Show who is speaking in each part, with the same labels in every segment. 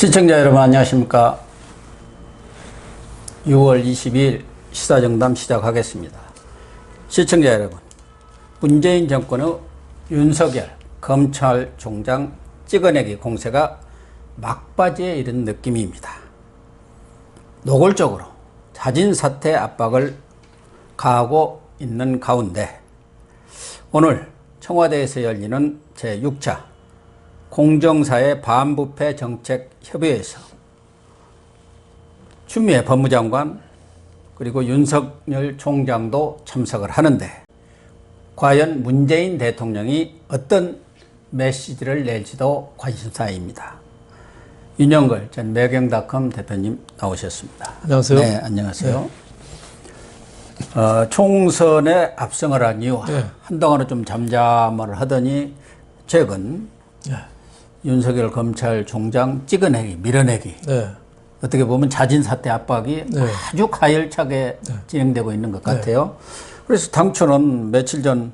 Speaker 1: 시청자 여러분 안녕하십니까. 6월 22일 시사정담 시작하겠습니다. 시청자 여러분, 문재인 정권의 윤석열 검찰총장 찍어내기 공세가 막바지에 이른 느낌입니다. 노골적으로 자진사퇴 압박을 가하고 있는 가운데 오늘 청와대에서 열리는 제6차 공정사회 반부패 정책 협의회에서 추미애 법무장관 그리고 윤석열 총장도 참석을 하는데 과연 문재인 대통령이 어떤 메시지를 낼지도 관심사입니다. 윤영걸 전 매경닷컴 대표님 나오셨습니다.
Speaker 2: 안녕하세요.
Speaker 1: 네, 안녕하세요. 네. 총선에 압승을 한 이후
Speaker 2: 네.
Speaker 1: 한동안은 좀 잠잠을 하더니 최근
Speaker 2: 네.
Speaker 1: 윤석열 검찰총장 찍어내기, 밀어내기.
Speaker 2: 네.
Speaker 1: 어떻게 보면 자진사퇴 압박이
Speaker 2: 네.
Speaker 1: 아주 가열차게 진행되고 있는 것 같아요. 그래서 당초는 며칠 전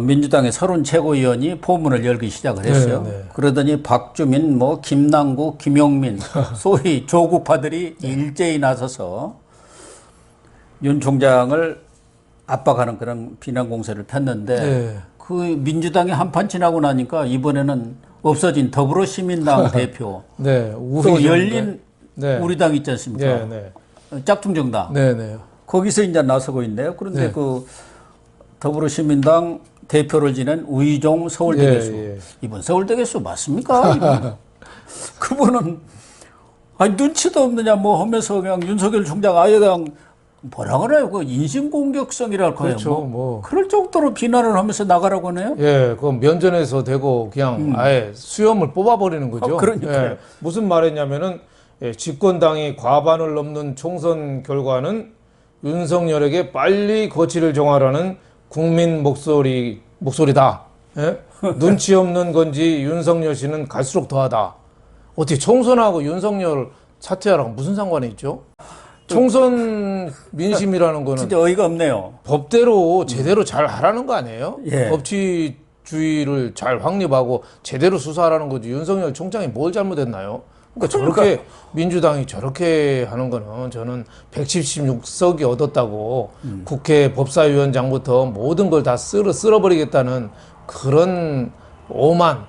Speaker 1: 민주당의 서른 최고위원이 포문을 열기 시작을 했어요. 그러더니 박주민, 김남국, 김용민, 소위 조국파들이 일제히 나서서 윤 총장을 압박하는 그런 비난 공세를 폈는데 그 민주당이 한판 지나고 나니까 이번에는 없어진 더불어시민당 대표, 또 열린 우리당 있지 않습니까? 짝퉁정당. 거기서 이제 나서고 있네요. 그런데 그 더불어시민당 대표를 지낸 우의종 서울대 교수. 이번 서울대 교수 맞습니까? 이분? 그분은 아니 눈치도 없느냐 하면서 그냥 윤석열 총장 아예 그냥 뭐라 그래요? 그 인신공격성이랄까요?
Speaker 2: 그렇죠.
Speaker 1: 그럴 정도로 비난을 하면서 나가라고 하네요?
Speaker 2: 예, 그건 면전에서 대고 그냥 아예 수염을 뽑아버리는 거죠.
Speaker 1: 그러니까요.
Speaker 2: 무슨 말했냐면은 집권당이 과반을 넘는 총선 결과는 윤석열에게 빨리 거취를 정하라는 국민 목소리다. 예? 눈치 없는 건지 윤석열 씨는 갈수록 더하다. 어떻게 총선하고 윤석열 사퇴하라고 무슨 상관이 있죠? 총선 민심이라는 거는
Speaker 1: 진짜 어이가 없네요.
Speaker 2: 법대로 제대로 잘 하라는 거 아니에요?
Speaker 1: 예.
Speaker 2: 법치주의를 잘 확립하고 제대로 수사하라는 거지. 윤석열 총장이 뭘 잘못했나요? 그러니까 저렇게 민주당이 저렇게 하는 거는 저는 176석이 얻었다고 국회 법사위원장부터 모든 걸 다 쓸어버리겠다는 그런 오만,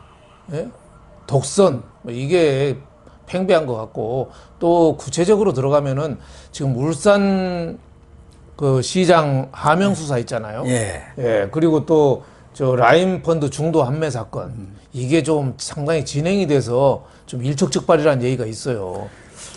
Speaker 2: 독선, 이게 팽배한 것 같고, 또 구체적으로 들어가면은 지금 울산 그 시장 하명 수사 있잖아요. 그리고 또 저 라임 펀드 중도 환매 사건, 이게 좀 상당히 진행이 돼서 좀 일촉즉발이라는 얘기가 있어요.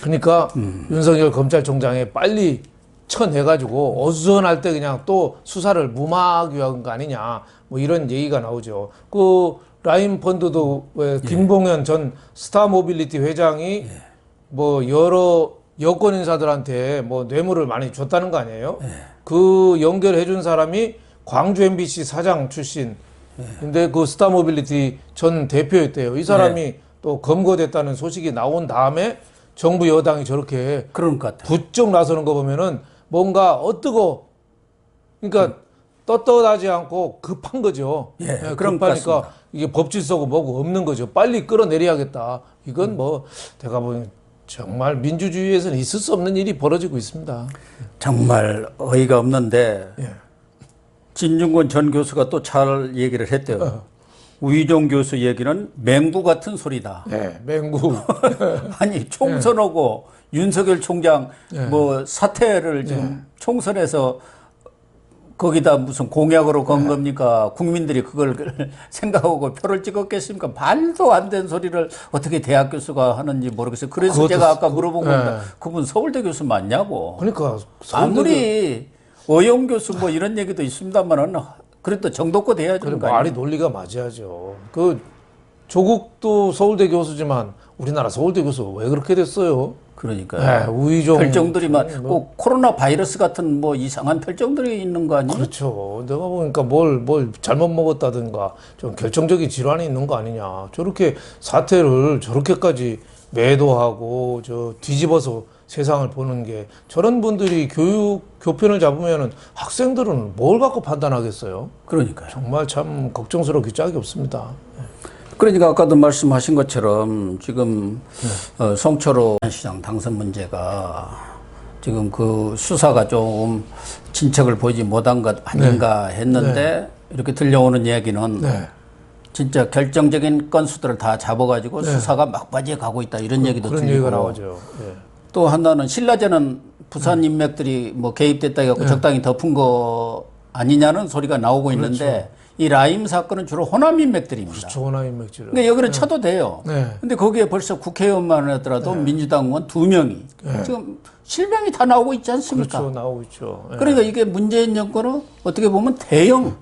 Speaker 2: 그러니까 윤석열 검찰총장이 빨리 쳐내가지고 어수선할 때 그냥 또 수사를 무마하기 위한 거 아니냐, 이런 얘기가 나오죠. 그 라임 펀드도 왜 김봉현 전 스타모빌리티 회장이 여러 여권 인사들한테 뇌물을 많이 줬다는 거 아니에요? 그 연결해 준 사람이 광주 MBC 사장 출신. 근데 그 스타모빌리티 전 대표였대요. 이 사람이 또 검거됐다는 소식이 나온 다음에 정부 여당이 저렇게
Speaker 1: 그런 것 같아요.
Speaker 2: 부쩍 나서는 거 보면은 뭔가 그러니까 떴떠하지 않고 급한 거죠.
Speaker 1: 그런 것
Speaker 2: 급하니까
Speaker 1: 같습니다.
Speaker 2: 이게 법질서고 뭐고 없는 거죠. 빨리 끌어내려야겠다. 이건 제가 보기엔 정말 민주주의에서는 있을 수 없는 일이 벌어지고 있습니다.
Speaker 1: 정말 어이가 없는데 진중권 전 교수가 또 잘 얘기를 했대요. 우의종 교수 얘기는 맹구 같은 소리다.
Speaker 2: 맹구.
Speaker 1: 아니 총선하고 윤석열 총장 사퇴를 지금 총선에서 거기다 무슨 공약으로 건 겁니까? 국민들이 그걸 생각하고 표를 찍었겠습니까? 말도 안 되는 소리를 어떻게 대학 교수가 하는지 모르겠어요. 그래서 제가 아까 물어본 겁니다. 그분 서울대 교수 맞냐고.
Speaker 2: 그러니까
Speaker 1: 아무리 어용 교수 이런 얘기도 있습니다만은 그래도 정도껏 해야 되는 거 아니에요?
Speaker 2: 말이 논리가 맞아야죠. 그 조국도 서울대 교수지만 우리나라 서울대 교수 왜 그렇게 됐어요?
Speaker 1: 그러니까요.
Speaker 2: 우의종
Speaker 1: 별정들이 꼭 코로나 바이러스 같은 이상한 별정들이 있는 거 아니에요?
Speaker 2: 그렇죠. 내가 보니까 뭘 잘못 먹었다든가 좀 결정적인 질환이 있는 거 아니냐. 저렇게 사태를 저렇게까지 매도하고 뒤집어서 세상을 보는 게, 저런 분들이 교편을 잡으면은 학생들은 뭘 갖고 판단하겠어요?
Speaker 1: 그러니까요.
Speaker 2: 정말 참 걱정스럽기 짝이 없습니다.
Speaker 1: 그러니까 아까도 말씀하신 것처럼 지금 송철호 시장 당선 문제가 지금 그 수사가 좀 진척을 보이지 못한 것 아닌가 했는데 이렇게 들려오는 이야기는 진짜 결정적인 건수들을 다 잡아가지고 수사가 막바지에 가고 있다 이런 얘기도
Speaker 2: 그런
Speaker 1: 들리고
Speaker 2: 얘기가 나오죠.
Speaker 1: 또 하나는 신라제는 부산 인맥들이 뭐 개입됐다 해갖고 적당히 덮은 거 아니냐는 소리가 나오고 있는데 이 라임 사건은 주로 호남 인맥들입니다.
Speaker 2: 그렇죠. 호남 인맥들.
Speaker 1: 그러니까 여기는 쳐도 돼요. 근데 거기에 벌써 국회의원만 하더라도 민주당 의원 2명이 지금 실명이 다 나오고 있지 않습니까?
Speaker 2: 그렇죠. 나오고 있죠.
Speaker 1: 그러니까 이게 문재인 정권은 어떻게 보면 대형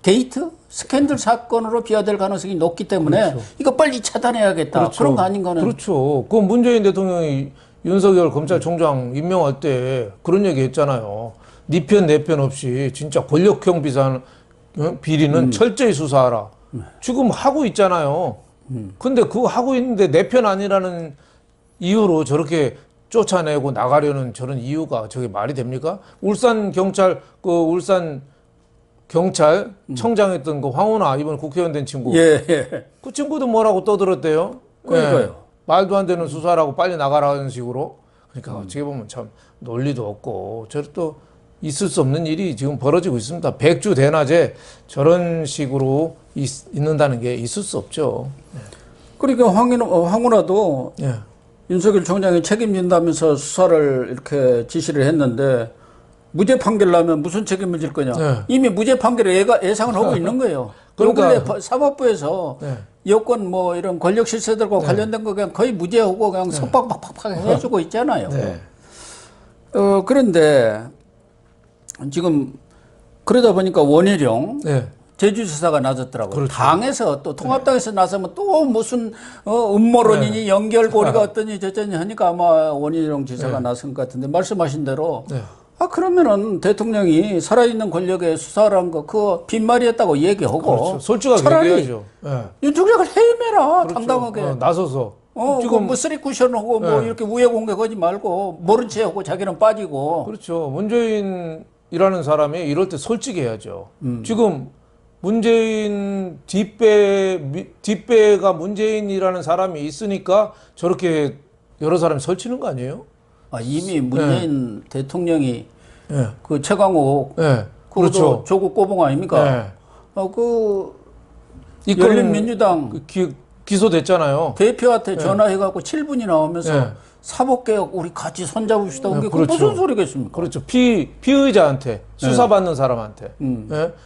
Speaker 1: 게이트 스캔들 사건으로 비화될 가능성이 높기 때문에 이거 빨리 차단해야겠다. 그런 거 아닌가는.
Speaker 2: 그렇죠. 그 문재인 대통령이 윤석열 검찰총장 임명할 때 그런 얘기 했잖아요. 네 편 내 편 없이 진짜 권력형 비리는 철저히 수사하라. 지금 하고 있잖아요. 근데 그거 하고 있는데 내 편 아니라는 이유로 저렇게 쫓아내고 나가려는 저런 이유가 저게 말이 됩니까? 울산 경찰청장했던 그 황운하 이번 국회의원 된 친구. 그 친구도 뭐라고 떠들었대요.
Speaker 1: 그러니까요.
Speaker 2: 말도 안 되는 수사라고 빨리 나가라는 식으로. 그러니까 어떻게 보면 참 논리도 없고 저또 있을 수 없는 일이 지금 벌어지고 있습니다. 백주 대낮에 저런 식으로 있는다는 게 있을 수 없죠.
Speaker 1: 그러니까 황운하도 윤석열 총장이 책임진다면서 수사를 이렇게 지시를 했는데 무죄 판결 나면 무슨 책임을 질 거냐. 이미 무죄 판결을 예상을 하고 있는 거예요. 그러니까 사법부에서 여권 뭐 이런 권력 실세들과 관련된 거 그냥 거의 무죄하고 그냥 속박 팍팍 해주고 있잖아요. 그런데 지금 그러다 보니까 원희룡 제주지사가 나섰더라고요. 그렇죠. 당에서 또 통합당에서 나서면 또 무슨 음모론이니 연결고리가 어떠니 저쩌니 하니까 아마 원희룡 지사가 나선 것 같은데 말씀하신 대로 그러면은 대통령이 살아있는 권력에 수사를 한 거 그거 빈말이었다고 얘기하고
Speaker 2: 그렇죠. 솔직하게
Speaker 1: 차라리
Speaker 2: 얘기하죠.
Speaker 1: 윤총장을 해임해라.
Speaker 2: 그렇죠.
Speaker 1: 당당하게
Speaker 2: 나서서
Speaker 1: 지금 뭐 쓰리 쿠션하고 뭐 이렇게 우회 공격하지 말고 모른 체 하고 자기는 빠지고.
Speaker 2: 그렇죠. 문재인이라는 사람이 이럴 때 솔직해야죠. 지금 문재인 뒷배가 문재인이라는 사람이 있으니까 저렇게 여러 사람이 설치는 거 아니에요?
Speaker 1: 이미 문재인 대통령이 그 최강욱
Speaker 2: 그렇죠.
Speaker 1: 조국 고봉 아닙니까? 열린민주당
Speaker 2: 기소됐잖아요.
Speaker 1: 대표한테 전화해갖고 7분이 나오면서 사법개혁 우리 같이 손잡읍시다. 그게
Speaker 2: 그렇죠.
Speaker 1: 무슨 소리겠습니까?
Speaker 2: 그렇죠. 피의자한테 수사받는 사람한테.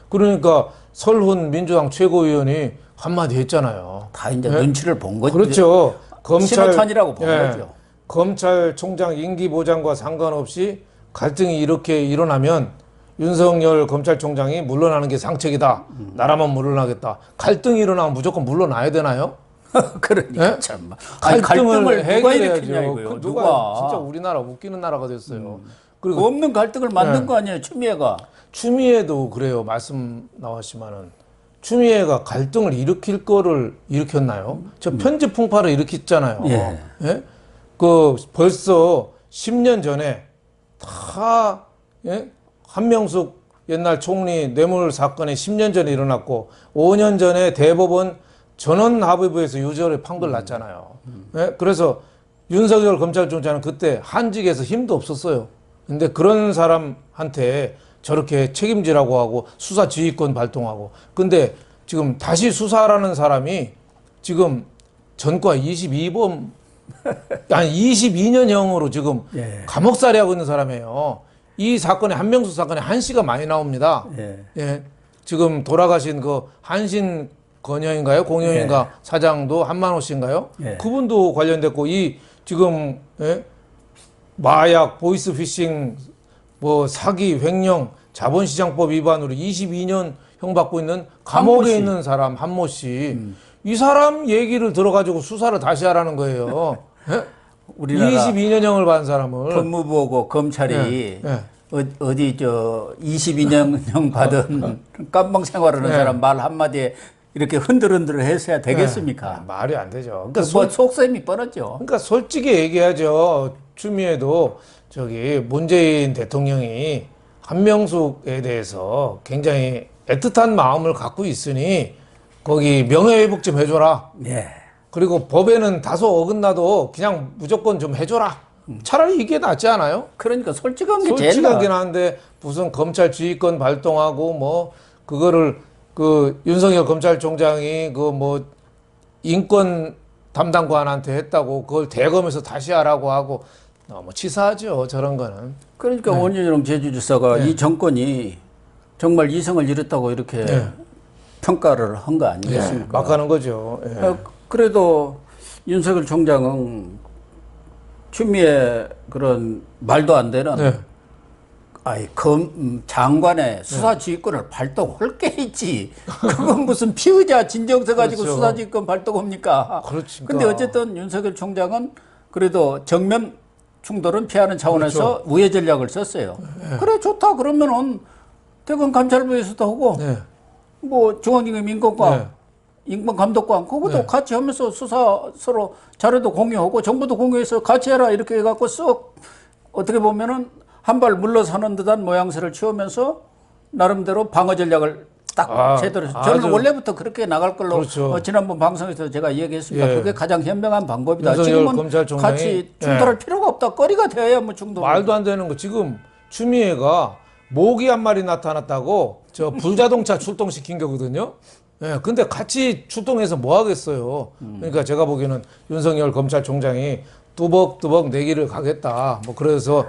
Speaker 2: 그러니까 설훈 민주당 최고위원이 한마디 했잖아요.
Speaker 1: 다 이제 눈치를 본 거죠.
Speaker 2: 그렇죠.
Speaker 1: 신호탄이라고 본 거죠.
Speaker 2: 검찰총장 임기 보장과 상관없이 갈등이 이렇게 일어나면 윤석열 검찰총장이 물러나는 게 상책이다. 나라만 물러나겠다. 갈등이 일어나면 무조건 물러나야 되나요?
Speaker 1: 그러니까 참.
Speaker 2: 갈등을
Speaker 1: 누가 일으키냐
Speaker 2: 해결해야죠.
Speaker 1: 이거요.
Speaker 2: 누가 진짜 우리나라 웃기는 나라가 됐어요.
Speaker 1: 그리고 없는 갈등을 만든 거 아니에요, 추미애가.
Speaker 2: 추미애도 그래요. 말씀 나왔지만은 추미애가 갈등을 일으킬 거를 일으켰나요? 저 편집 풍파를 일으켰잖아요. 그 벌써 10년 전에 다 한명숙 옛날 총리 뇌물 사건이 10년 전에 일어났고 5년 전에 대법원 전원합의부에서 유죄를 판결 났잖아요. 그래서 윤석열 검찰총장은 그때 한직에서 힘도 없었어요. 근데 그런 사람한테 저렇게 책임지라고 하고 수사 지휘권 발동하고 근데 지금 다시 수사하라는 사람이 지금 전과 22번 아니 22년형으로 지금 감옥살이 하고 있는 사람이에요. 이 사건에 한명숙 사건에 한씨가 많이 나옵니다. 지금 돌아가신 그 한신 건영인가요? 공영인가 사장도 한만호 씨인가요? 그분도 관련됐고 이 지금 마약, 보이스피싱, 뭐 사기, 횡령, 자본시장법 위반으로 22년 형 받고 있는 감옥에 있는 사람 한모 씨. 이 사람 얘기를 들어가지고 수사를 다시 하라는 거예요. 우리나라 22년형을 받은 사람을
Speaker 1: 법무부하고 검찰이 어디 22년형 받은 깜방 생활하는 사람 말 한마디에 이렇게 흔들흔들 해서야 되겠습니까?
Speaker 2: 말이 안 되죠. 그러니까
Speaker 1: 뭐 속셈이 뻔하죠.
Speaker 2: 그러니까 솔직히 얘기하죠. 추미애도 저기 문재인 대통령이 한명숙에 대해서 굉장히 애틋한 마음을 갖고 있으니 거기 명예회복 좀 해줘라.
Speaker 1: 예.
Speaker 2: 그리고 법에는 다소 어긋나도 그냥 무조건 좀 해줘라. 차라리 이게 낫지 않아요?
Speaker 1: 그러니까 솔직한 게 제일
Speaker 2: 솔직하긴
Speaker 1: 나아.
Speaker 2: 한데 무슨 검찰 지휘권 발동하고 뭐 그거를 그 윤석열 검찰총장이 그 뭐 인권 담당관한테 했다고 그걸 대검에서 다시 하라고 하고 너무 치사하죠. 저런 거는.
Speaker 1: 그러니까 원희룡 제주지사가
Speaker 2: 네.
Speaker 1: 이 정권이 정말 이성을 잃었다고 이렇게
Speaker 2: 네.
Speaker 1: 평가를 한 거 아니겠습니까?
Speaker 2: 막 가는 거죠. 예.
Speaker 1: 그래도 윤석열 총장은 추미애 그런 말도 안 되는
Speaker 2: 네.
Speaker 1: 장관의 수사 지휘권을 발동할 게 있지. 그건 무슨 피의자 진정서 가지고
Speaker 2: 그렇죠.
Speaker 1: 수사 지휘권 발동합니까?
Speaker 2: 그렇지.
Speaker 1: 근데 어쨌든 윤석열 총장은 그래도 정면 충돌은 피하는 차원에서 우회 전략을 썼어요. 그래 좋다 그러면은 대검 감찰부에서도 하고
Speaker 2: 네.
Speaker 1: 뭐 중앙지검 인권과
Speaker 2: 네.
Speaker 1: 인권감독관 그것도
Speaker 2: 네.
Speaker 1: 같이 하면서 수사 서로 자료도 공유하고 정보도 공유해서 같이 해라 이렇게 해갖고 쏙 어떻게 보면은 한 발 물러서는 듯한 모양새를 취하면서 나름대로 방어 전략을 딱 제대로 저는
Speaker 2: 아주
Speaker 1: 원래부터 그렇게 나갈 걸로
Speaker 2: 그렇죠.
Speaker 1: 지난번 방송에서 제가 얘기했습니다.
Speaker 2: 예.
Speaker 1: 그게 가장 현명한 방법이다.
Speaker 2: 윤석열
Speaker 1: 지금은
Speaker 2: 검찰총장이
Speaker 1: 같이 충돌할 필요가 없다. 거리가 되어야 뭐 충돌.
Speaker 2: 말도 안 되는 거 지금 추미애가 모기 한 마리 나타났다고 저 불자동차 출동시킨 거거든요. 예, 근데 같이 출동해서 뭐 하겠어요. 그러니까 제가 보기에는 윤석열 검찰총장이 뚜벅뚜벅 내기를 가겠다. 뭐 그래서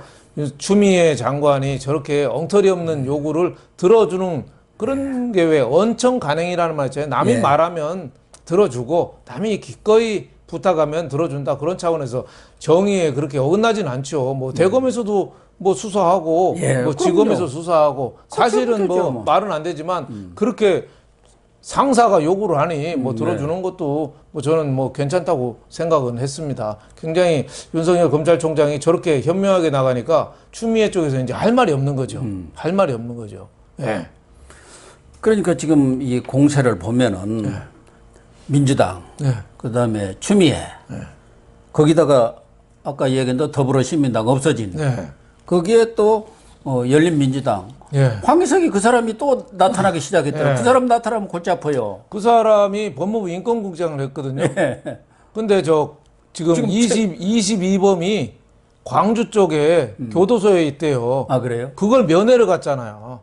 Speaker 2: 추미애 장관이 저렇게 엉터리 없는 요구를 들어주는 그런 게 왜 언청 간행이라는 말 있잖아요. 남이
Speaker 1: 예.
Speaker 2: 말하면 들어주고 남이 기꺼이 부탁하면 들어준다. 그런 차원에서 정의에 그렇게 어긋나진 않죠. 뭐 대검에서도 뭐 수사하고
Speaker 1: 예,
Speaker 2: 뭐
Speaker 1: 그럼요.
Speaker 2: 지검에서 수사하고 사실은
Speaker 1: 되죠,
Speaker 2: 뭐
Speaker 1: 뭐.
Speaker 2: 말은 안 되지만 그렇게 상사가 요구를 하니 뭐 들어주는 것도 뭐 저는 뭐 괜찮다고 생각은 했습니다. 굉장히 윤석열 검찰총장이 저렇게 현명하게 나가니까 추미애 쪽에서 이제 할 말이 없는 거죠. 할 말이 없는 거죠. 예.
Speaker 1: 그러니까 지금 이 공세를 보면은 민주당, 그다음에 추미애, 거기다가 아까 얘기했던 더불어시민당 없어진,
Speaker 2: 네.
Speaker 1: 거기에 또 열린민주당,
Speaker 2: 예.
Speaker 1: 황희석이 그 사람이 또 나타나기 시작했더라고요. 그 사람 나타나면 골치 아파요.
Speaker 2: 그 사람이 법무부 인권국장을 했거든요. 근데 저 지금 22범이 광주 쪽에 교도소에 있대요.
Speaker 1: 아 그래요?
Speaker 2: 그걸 면회를 갔잖아요.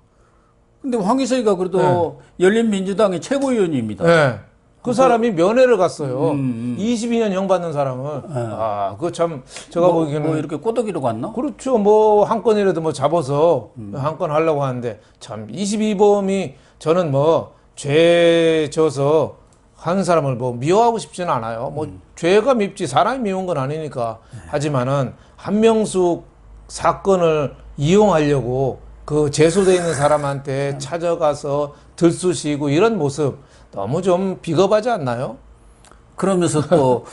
Speaker 1: 근데 황희석이가 그래도 열린민주당의 최고위원입니다.
Speaker 2: 네. 그 사람이 면회를 갔어요. 22년 형 받는 사람을. 아, 그거 참 제가 보기에는
Speaker 1: 뭐 이렇게 꼬더기로 갔나?
Speaker 2: 그렇죠. 뭐 한 건이라도 뭐 잡아서 한 건 하려고 하는데 참 22범이 저는 뭐 죄 져서 하는 사람을 뭐 미워하고 싶지는 않아요. 뭐 죄가 밉지 사람이 미운 건 아니니까. 하지만은 한명숙 사건을 이용하려고 그 제소돼 있는 사람한테 찾아가서 들쑤시고 이런 모습 너무 좀 비겁하지 않나요?
Speaker 1: 그러면서 또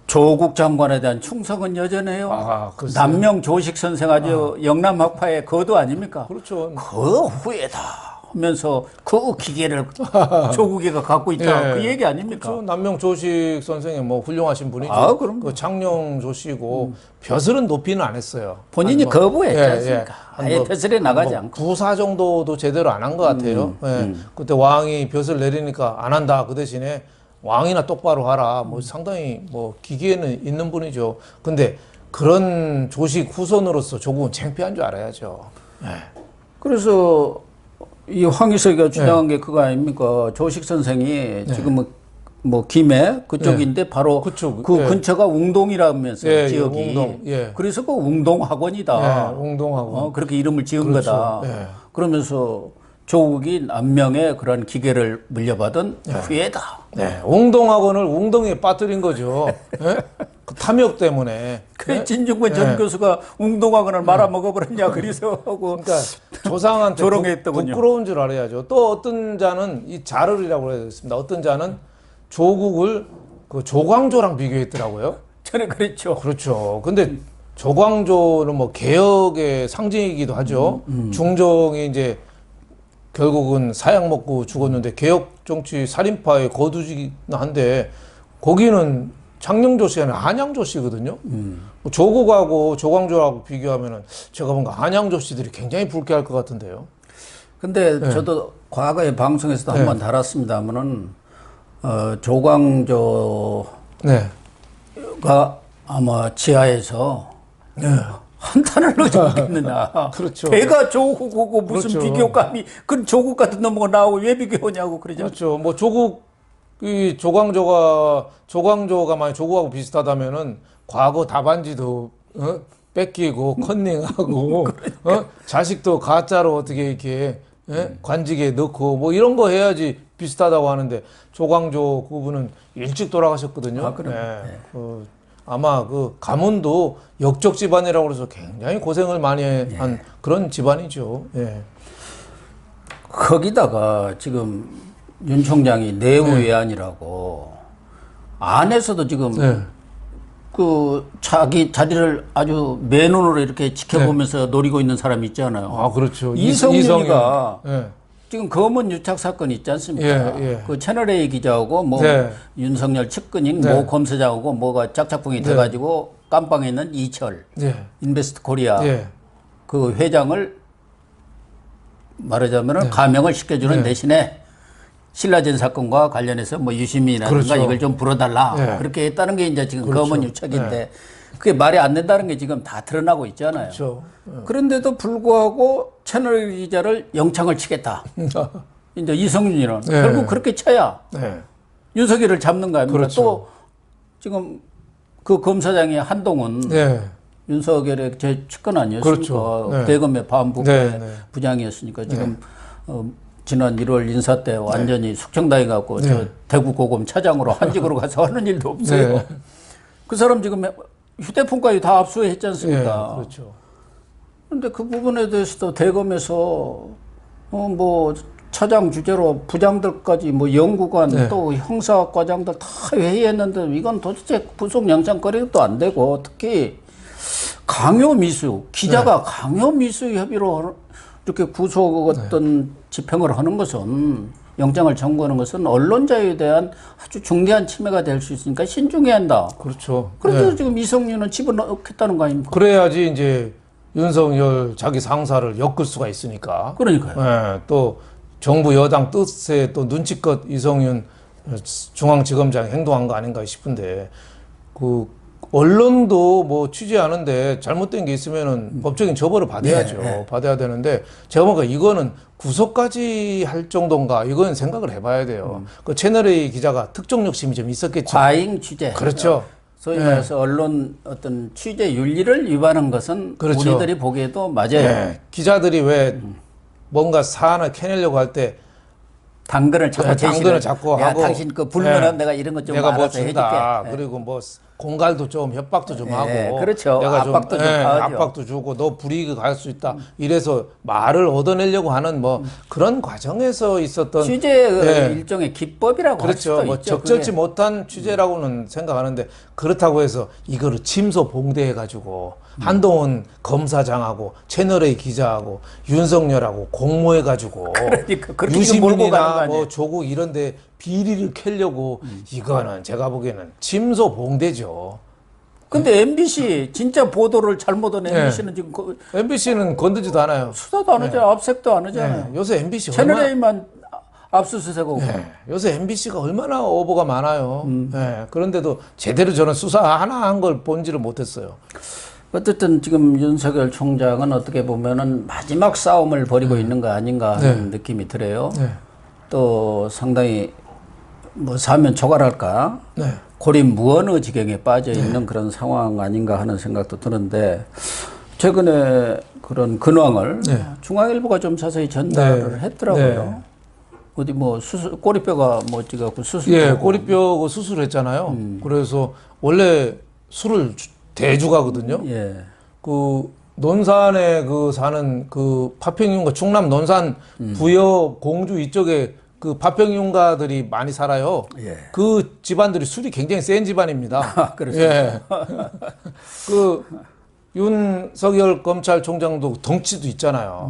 Speaker 1: 조국 장관에 대한 충성은 여전해요.
Speaker 2: 글쎄요.
Speaker 1: 남명 조식 선생 아주 영남학파의 거도 아닙니까?
Speaker 2: 그렇죠.
Speaker 1: 그 후에다 하면서 그 기계를 조국이가 갖고 있다.
Speaker 2: 예.
Speaker 1: 그 얘기 아닙니까?
Speaker 2: 그렇죠. 남명 조식 선생이 뭐 훌륭하신 분이죠.
Speaker 1: 아, 그럼요.
Speaker 2: 그 창녕 조씨고 벼슬은 높이는 안 했어요.
Speaker 1: 본인이
Speaker 2: 한 뭐,
Speaker 1: 거부했지 않습니까?
Speaker 2: 한
Speaker 1: 아예
Speaker 2: 뭐,
Speaker 1: 벼슬에 나가지
Speaker 2: 한
Speaker 1: 않고.
Speaker 2: 부사 정도도 제대로 안 한 것 같아요. 예. 그때 왕이 벼슬 내리니까 안 한다. 그 대신에 왕이나 똑바로 하라. 뭐 상당히 뭐 기기에는 있는 분이죠. 근데 그런 조식 후손으로서 조국은 창피한 줄 알아야죠. 예.
Speaker 1: 그래서 이 황희석이가 주장한 게 그거 아닙니까? 조식 선생이 지금 뭐 김해 그쪽인데 바로
Speaker 2: 그쪽,
Speaker 1: 그 근처가 웅동이라면서
Speaker 2: 예,
Speaker 1: 지역이.
Speaker 2: 예, 웅동, 예.
Speaker 1: 그래서 그 웅동학원이다.
Speaker 2: 예, 웅동학원.
Speaker 1: 그렇게 이름을 지은
Speaker 2: 그렇죠.
Speaker 1: 거다.
Speaker 2: 예.
Speaker 1: 그러면서 조국이 남명의 그런 기계를 물려받은 후예다.
Speaker 2: 네, 웅동학원을 웅덩이에 빠뜨린 거죠. 예? 그 탐욕 때문에.
Speaker 1: 그 진중권 전 교수가 웅동학원을 말아먹어버렸냐 그래서 하고
Speaker 2: 그러니까 조상한테
Speaker 1: 조롱했더군요.
Speaker 2: 부끄러운 줄 알아야죠. 또 어떤 자는 이 자르리라고 해야 되겠습니다. 어떤 자는 조국을 그 조광조랑 비교했더라고요.
Speaker 1: 저는 그랬죠.
Speaker 2: 그렇죠. 근데 조광조는 뭐 개혁의 상징이기도 하죠. 중종이 이제 결국은 사약 먹고 죽었는데 개혁 정치 살인파의 거두지긴 한데 거기는 창녕조 씨 아니라 한양조 씨거든요. 뭐 조국하고 조광조하고 비교하면은 제가 뭔가 한양조 씨들이 굉장히 불쾌할 것 같은데요.
Speaker 1: 근데 저도 과거에 방송에서도 한번 다뤘습니다만은 조광조가
Speaker 2: 네.
Speaker 1: 아마 지하에서 한탄을 넣지 않겠느냐.
Speaker 2: 그렇죠.
Speaker 1: 배가 조국하고 무슨
Speaker 2: 그렇죠.
Speaker 1: 비교감이, 그런 조국 같은 놈과 나오고 왜 비교하냐고 그러죠.
Speaker 2: 그렇죠. 뭐 이 조광조가 만약 조국하고 비슷하다면은 과거 답안지도 뺏기고 컨닝하고 자식도 가짜로 어떻게 이렇게 관직에 넣고 뭐 이런 거 해야지 비슷하다고 하는데 조광조 그분은 일찍 돌아가셨거든요.
Speaker 1: 아, 그래요?
Speaker 2: 아마 그 가문도 역적 집안이라고 그래서 굉장히 고생을 많이 한 그런 집안이죠. 예.
Speaker 1: 거기다가 지금 윤 총장이 내부외환이라고 안에서도 지금 그 자기 자리를 아주 맨눈으로 이렇게 지켜보면서 노리고 있는 사람이 있잖아요.
Speaker 2: 아, 그렇죠.
Speaker 1: 이성윤이가
Speaker 2: 예.
Speaker 1: 지금 검은 유착 사건 있지 않습니까?
Speaker 2: 예.
Speaker 1: 그 채널A 기자하고 뭐 윤석열 측근인 모 검사장하고 뭐가 짝짝꿍이 돼가지고 깜빵에 있는 이철 인베스트 코리아 그 회장을 말하자면은 감형을 시켜주는 대신에 신라젠 사건과 관련해서 뭐 유시민이라든가
Speaker 2: 그렇죠.
Speaker 1: 이걸 좀 불어달라 그렇게 했다는 게 이제 지금 검은 유착인데 그게 말이 안 된다는 게 지금 다 드러나고 있잖아요.
Speaker 2: 그렇죠.
Speaker 1: 그런데도 불구하고 채널 기자를 영창을 치겠다. 이제 이성윤이는 결국 그렇게 쳐야 윤석열을 잡는 거 아닙니까?
Speaker 2: 그렇죠.
Speaker 1: 또 지금 그 검사장이 한동훈 윤석열의 제 측근 아니었습니까?
Speaker 2: 그렇죠.
Speaker 1: 대검의 반부패 부장이었으니까 지금 지난 1월 인사 때 완전히 숙청당해 갖고 저 대구 고검 차장으로 한직으로 가서 하는 일도 없어요. 그 사람 지금 휴대폰까지 다 압수했지 않습니까?
Speaker 2: 그렇죠.
Speaker 1: 그런데 그 부분에 대해서도 대검에서 뭐 차장 주재로 부장들까지 뭐 연구관 또 형사과장들 다 회의했는데 이건 도대체 구속 영장거리도 안 되고 특히 강요미수 기자가 강요미수 협의로 이렇게 구속 어떤 집행을 하는 것은 영장을 청구하는 것은 언론 자유에 대한 아주 중대한 침해가 될 수 있으니까 신중해야 한다.
Speaker 2: 그렇죠.
Speaker 1: 그런데 지금 이성윤은 집어넣겠다는 거 아닙니까?
Speaker 2: 그래야지 이제 윤석열 자기 상사를 엮을 수가 있으니까.
Speaker 1: 그러니까요.
Speaker 2: 또 정부 여당 뜻에 또 눈치껏 이성윤 중앙지검장이 행동한 거 아닌가 싶은데 그 언론도 뭐 취재하는데 잘못된 게 있으면은 법적인 처벌을 받아야죠. 받아야 되는데 제가 보니까 이거는 구속까지 할 정도인가 이건 생각을 해봐야 돼요. 그 채널A 기자가 특정 욕심이 좀 있었겠죠.
Speaker 1: 과잉 취재.
Speaker 2: 그렇죠.
Speaker 1: 소위 말해서 언론 어떤 취재 윤리를 위반한 것은 우리들이 보기에도 맞아요.
Speaker 2: 기자들이 왜 뭔가 사안을 캐내려고 할 때
Speaker 1: 당근을 자꾸
Speaker 2: 당근을 자꾸
Speaker 1: 야,
Speaker 2: 하고
Speaker 1: 당신 그 불면은 내가 이런 것 좀
Speaker 2: 내가 뭐
Speaker 1: 알아서
Speaker 2: 준다.
Speaker 1: 해줄게.
Speaker 2: 그리고 뭐 공갈도 좀 협박도 좀 하고
Speaker 1: 그렇죠.
Speaker 2: 내가
Speaker 1: 압박도 좀 가하죠.
Speaker 2: 압박도 주고 너 불이익을 갈 수 있다. 이래서 말을 얻어내려고 하는 뭐 그런 과정에서 있었던
Speaker 1: 취재 일종의 기법이라고 할
Speaker 2: 그렇죠.
Speaker 1: 수도
Speaker 2: 뭐
Speaker 1: 있죠.
Speaker 2: 적절치 못한 취재라고는 생각하는데 그렇다고 해서 이거를 침소 봉대해 가지고 한동훈 검사장하고 채널A 기자하고 윤석열하고 공모해 가지고
Speaker 1: 그러니까 그렇게 지금 몰고 가는 거
Speaker 2: 유시민이나
Speaker 1: 아니에요?
Speaker 2: 뭐 조국 이런데 비리를 캐려고 이거는 제가 보기에는 침소 봉대죠.
Speaker 1: 근데 MBC 진짜 보도를 잘못한 MBC는 지금
Speaker 2: MBC는 건드지도 않아요.
Speaker 1: 수사도 안 하잖아요. 압색도 안 하잖아요.
Speaker 2: 요새 MBC
Speaker 1: 채널A만 압수수색하고.
Speaker 2: 요새 MBC가 얼마나 오보가 많아요. 그런데도 제대로 저는 수사 하나 한 걸 본지를 못했어요.
Speaker 1: 어쨌든 지금 윤석열 총장은 어떻게 보면은 마지막 싸움을 벌이고 있는 거 아닌가 하는 느낌이 들어요. 또 상당히 뭐 사면 초과랄까 고립무원의 지경에 빠져 있는 그런 상황 아닌가 하는 생각도 드는데 최근에 그런 근황을 중앙일보가 좀 자세히 전달을 했더라고요. 어디 뭐 꼬리뼈가 뭐 찍어갖고 수술.
Speaker 2: 꼬리뼈 수술했잖아요. 그래서 원래 술을 대주가거든요. 그 논산에 그 사는 그 파평윤가 충남 논산 부여 공주 이쪽에 그 파평윤가들이 많이 살아요. 그 집안들이 술이 굉장히 센 집안입니다.
Speaker 1: 그렇습니다.
Speaker 2: 그 윤석열 검찰총장도 덩치도 있잖아요.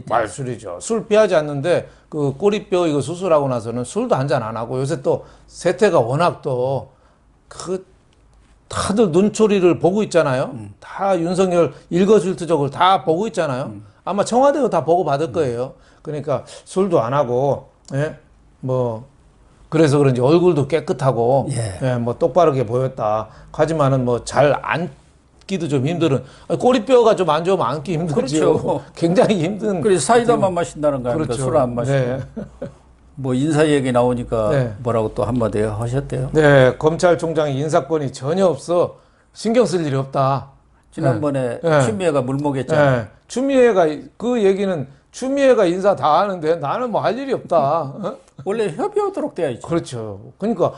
Speaker 2: 말술이죠. 술 피하지 않는데 그 꼬리뼈 이거 수술하고 나서는 술도 한잔 안 하고 요새 또 세태가 워낙 또 그 다들 눈초리를 보고 있잖아요. 다 윤석열 일거수일투족을 다 보고 있잖아요. 아마 청와대도 다 보고 받을 거예요. 그러니까 술도 안 하고 뭐 그래서 그런지 얼굴도 깨끗하고
Speaker 1: 예.
Speaker 2: 예, 뭐 똑바르게 보였다. 하지만은 뭐 잘 앉기도 좀 힘든 꼬리뼈가 좀 안 좋으면 앉기 힘들죠.
Speaker 1: 그렇죠.
Speaker 2: 굉장히 힘든.
Speaker 1: 그래서 사이다만 마신다는 거 아닙니까?
Speaker 2: 그렇죠.
Speaker 1: 술 안 마시고.
Speaker 2: 네.
Speaker 1: 뭐 인사 얘기 나오니까
Speaker 2: 네.
Speaker 1: 뭐라고 또 한마디 하셨대요.
Speaker 2: 네, 검찰총장이 인사권이 전혀 없어. 신경 쓸 일이 없다.
Speaker 1: 지난번에
Speaker 2: 네.
Speaker 1: 추미애가 물먹였잖아요.
Speaker 2: 네. 추미애가 그 얘기는 추미애가 인사 다 하는데 나는 뭐 할 일이 없다. 어?
Speaker 1: 원래 협의하도록 되어 있죠.
Speaker 2: 그렇죠. 그러니까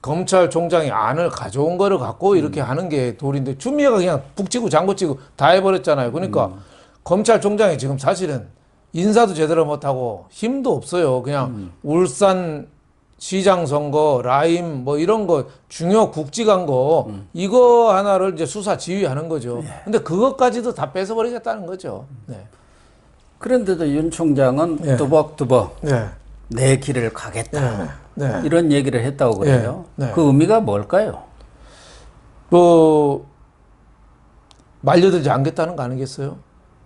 Speaker 2: 검찰총장이 안을 가져온 거를 갖고 이렇게 하는 게 도리인데 추미애가 그냥 북치고 장구치고 다 해버렸잖아요. 그러니까 검찰총장이 지금 사실은 인사도 제대로 못하고 힘도 없어요. 그냥 울산 시장 선거, 라임 뭐 이런 거 중요 국지간 거 이거 하나를 이제 수사 지휘하는 거죠. 근데 그것까지도 다 뺏어버리겠다는 거죠. 네.
Speaker 1: 그런데도 윤 총장은
Speaker 2: 네.
Speaker 1: 뚜벅뚜벅
Speaker 2: 네.
Speaker 1: 내 길을 가겠다.
Speaker 2: 네. 네.
Speaker 1: 이런 얘기를 했다고 그래요.
Speaker 2: 네. 네.
Speaker 1: 그 의미가 뭘까요?
Speaker 2: 뭐 말려들지 않겠다는 거 아니겠어요?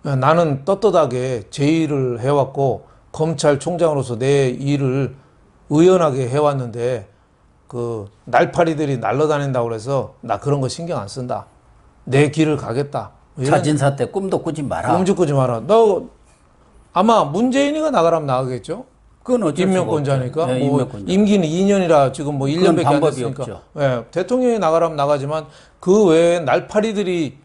Speaker 2: 나는 떳떳하게 제 일을 해왔고 검찰총장으로서 내 일을 의연하게 해왔는데 그 날파리들이 날아다닌다고 그래서 나 그런 거 신경 안 쓴다. 내 길을 가겠다. 이런
Speaker 1: 자진사 때 꿈도 꾸지 마라.
Speaker 2: 꿈 짓지 마라. 너 아마 문재인이가 나가라면 나가겠죠?
Speaker 1: 그건 어쩔 수가
Speaker 2: 임명권자니까.
Speaker 1: 없죠. 네,
Speaker 2: 뭐
Speaker 1: 임명권자.
Speaker 2: 임기는 2년이라 지금 뭐 1년밖에 안
Speaker 1: 방법이
Speaker 2: 됐으니까.
Speaker 1: 없죠.
Speaker 2: 예, 대통령이 나가라면 나가지만 그 외에 날파리들이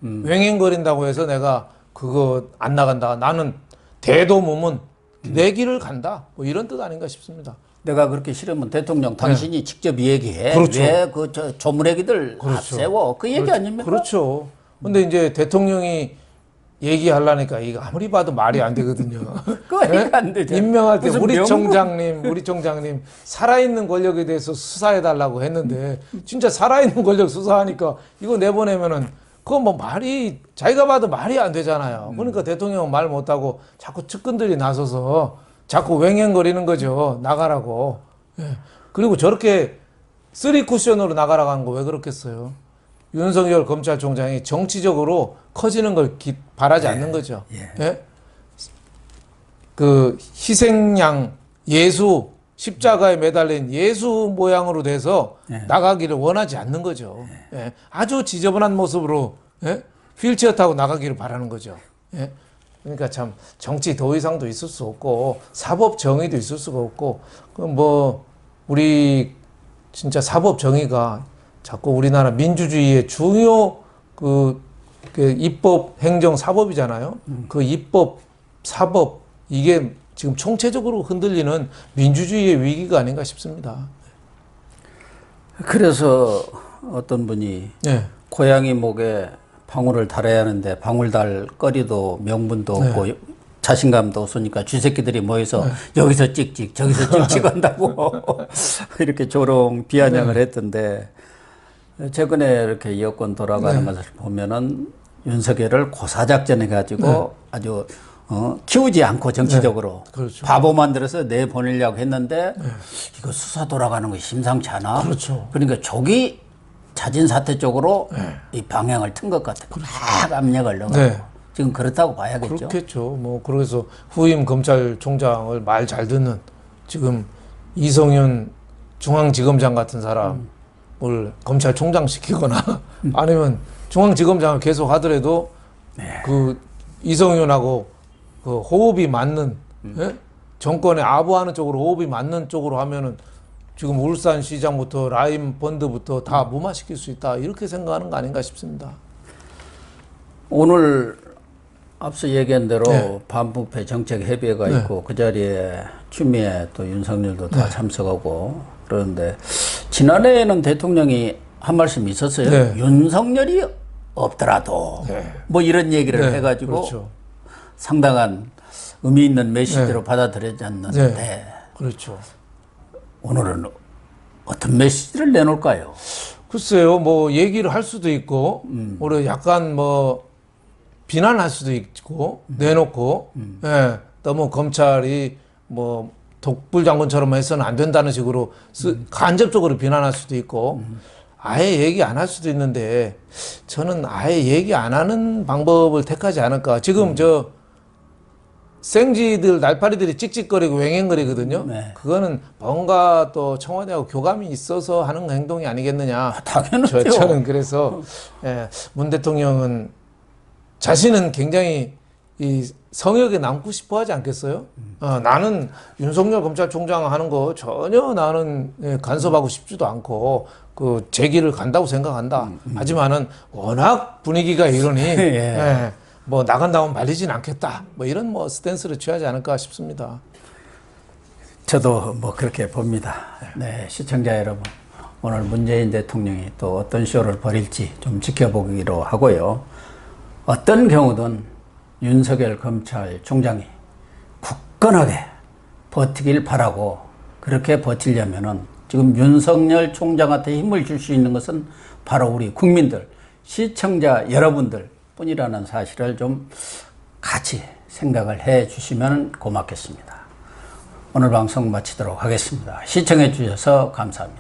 Speaker 2: 왱왱거린다고 해서 내가 그거 안 나간다. 나는 대도몸은 내 길을 간다. 뭐 이런 뜻 아닌가 싶습니다.
Speaker 1: 내가 그렇게 싫으면 대통령 당신이 직접 얘기해.
Speaker 2: 그렇죠.
Speaker 1: 왜 그 조문애기들
Speaker 2: 그렇죠.
Speaker 1: 앞세워. 그 얘기 아닙니까?
Speaker 2: 그렇죠. 근데 이제 대통령이 얘기하려니까 이거 아무리 봐도 말이 안 되거든요.
Speaker 1: 그 얘기가 안 되죠.
Speaker 2: 임명할 때
Speaker 1: 무슨
Speaker 2: 우리
Speaker 1: 명분?
Speaker 2: 우리 총장님 살아있는 권력에 대해서 수사해달라고 했는데 진짜 살아있는 권력 수사하니까 이거 내보내면은 그거 뭐 말이 자기가 봐도 말이 안 되잖아요. 그러니까 대통령은 말 못하고 자꾸 측근들이 나서서 자꾸 왱왱거리는 거죠. 나가라고. 예. 그리고 저렇게 쓰리 쿠션으로 나가라고 하는 거 왜 그렇겠어요? 윤석열 검찰총장이 정치적으로 커지는 걸 바라지 않는 거죠. 예? 그 희생양 예수 십자가에 매달린 예수 모양으로 돼서 나가기를 원하지 않는 거죠. 예? 아주 지저분한 모습으로 예? 휠체어 타고 나가기를 바라는 거죠. 예? 그러니까 참 정치 도의상도 있을 수 없고 사법 정의도 있을 수가 없고 그 뭐 우리 진짜 사법 정의가 자꾸 우리나라 민주주의의 중요 그 입법, 행정, 사법이잖아요. 그 입법, 사법 이게 지금 총체적으로 흔들리는 민주주의의 위기가 아닌가 싶습니다.
Speaker 1: 그래서 어떤 분이
Speaker 2: 네.
Speaker 1: 고양이 목에 방울을 달아야 하는데 방울 달 거리도 명분도 없고 자신감도 없으니까 쥐새끼들이 모여서 여기서 찍찍 저기서 찍찍 한다고 이렇게 조롱 비아냥을 했던데 최근에 이렇게 여권 돌아가는 것을 보면은 윤석열을 고사작전해 가지고 아주 키우지 않고 정치적으로
Speaker 2: 그렇죠.
Speaker 1: 바보 만들어서 내보내려고 했는데 이거 수사 돌아가는 것이 심상치 않아.
Speaker 2: 그렇죠.
Speaker 1: 그러니까 조기 자진 사퇴 쪽으로 이 방향을 튼 것 같아. 막 압력을 넣어가지고 지금 그렇다고 봐야겠죠.
Speaker 2: 그렇겠죠. 뭐 그래서 후임 검찰총장을 말 잘 듣는 지금 이성윤 중앙지검장 같은 사람을 검찰총장 시키거나 아니면 중앙지검장을 계속 하더라도 그 이성윤하고 그 호흡이 맞는 예? 정권에 아부하는 쪽으로 호흡이 맞는 쪽으로 하면은 지금 울산시장부터 라임 펀드부터 다 무마시킬 수 있다 이렇게 생각하는 거 아닌가 싶습니다.
Speaker 1: 오늘 앞서 얘기한 대로 반부패 정책 협의회가 있고 그 자리에 추미애 또 윤석열도 다 참석하고 그러는데 지난해에는 대통령이 한 말씀이 있었어요. 윤석열이 없더라도 뭐 이런 얘기를 해가지고
Speaker 2: 그렇죠.
Speaker 1: 상당한 의미 있는 메시지로 받아들여졌는데
Speaker 2: 그렇죠.
Speaker 1: 오늘은 어떤 메시지를 내놓을까요?
Speaker 2: 글쎄요, 뭐 얘기를 할 수도 있고, 오히려 약간 뭐 비난할 수도 있고, 내놓고, 예, 너무 검찰이 뭐 독불장군처럼 해서는 안 된다는 식으로 간접적으로 비난할 수도 있고, 아예 얘기 안 할 수도 있는데, 저는 아예 얘기 안 하는 방법을 택하지 않을까. 지금 생쥐들 날파리들이 찍찍거리고 왱왱거리거든요.
Speaker 1: 네.
Speaker 2: 그거는 뭔가 또 청와대하고 교감이 있어서 하는 행동이 아니겠느냐.
Speaker 1: 당연하죠.
Speaker 2: 저는 그래서 문 대통령은 자신은 굉장히 이 성역에 남고 싶어 하지 않겠어요? 나는 윤석열 검찰총장 하는 거 전혀 나는 간섭하고 싶지도 않고 그 제 길을 간다고 생각한다. 하지만은 워낙 분위기가 이러니
Speaker 1: 예.
Speaker 2: 뭐 나간다면 말리진 않겠다. 뭐 이런 뭐 스탠스를 취하지 않을까 싶습니다.
Speaker 1: 저도 뭐 그렇게 봅니다. 네, 시청자 여러분, 오늘 문재인 대통령이 또 어떤 쇼를 벌일지 좀 지켜보기로 하고요. 어떤 경우든 윤석열 검찰총장이 굳건하게 버티길 바라고, 그렇게 버티려면은 지금 윤석열 총장한테 힘을 줄 수 있는 것은 바로 우리 국민들, 시청자 여러분들 뿐이라는 사실을 좀 같이 생각을 해 주시면 고맙겠습니다. 오늘 방송 마치도록 하겠습니다. 시청해 주셔서 감사합니다.